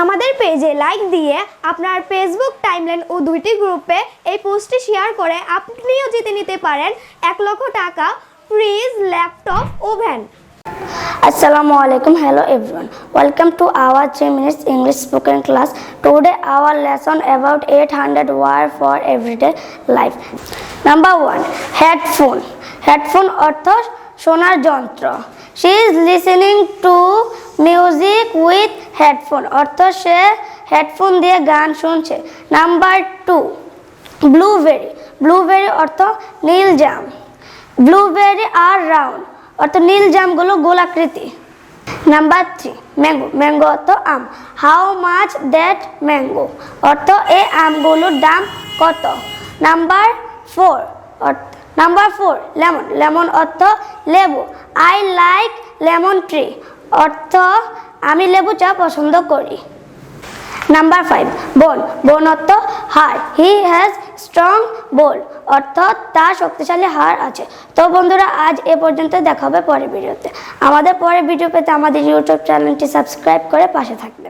আমাদের পেজে লাইক দিয়ে আপনার ফেসবুক টাইমলাইন ও দুইটি গ্রুপে এই পোস্টটি শেয়ার করে আপনিও জিতে নিতে পারেন 1 লক্ষ টাকা fridge, laptop, oven. Assalamualaikum. Hello everyone. Welcome to our 3 minutes English spoken class. Today our lesson about 800 word for everyday life. Number 1. Headphone. Headphone অর্থ শোনার যন্ত্র। She is listening to music with headphone অর্থ সে headphone দিয়ে গান শুনছে। Number 2. Blueberry. Blueberry অর্থ নীল জাম। Blueberry are round অর্থ নীল জামগুলো গোলাকৃতি। নাম্বার 3. ম্যাঙ্গো। ম্যাঙ্গো অর্থ আম। হাউ মাচ দ্যাট ম্যাঙ্গো অর্থ এই আমগুলোর দাম কত। নাম্বার 4. লেমন। লেমন অর্থ লেবু। আই লাইক লেমন ট্রি অর্থ আমি লেবু চা পছন্দ করি। নাম্বার 5. বোন। বোন অর্থ হাড়। হি হ্যাজ স্ট্রং বোন অর্থ তার শক্তিশালী হাড় আছে। তো বন্ধুরা আজ এ পর্যন্ত দেখা হবে পরের ভিডিওতে। আমাদের পরের ভিডিও পেতে আমাদের ইউটিউব চ্যানেলটি সাবস্ক্রাইব করে পাশে থাকবেন।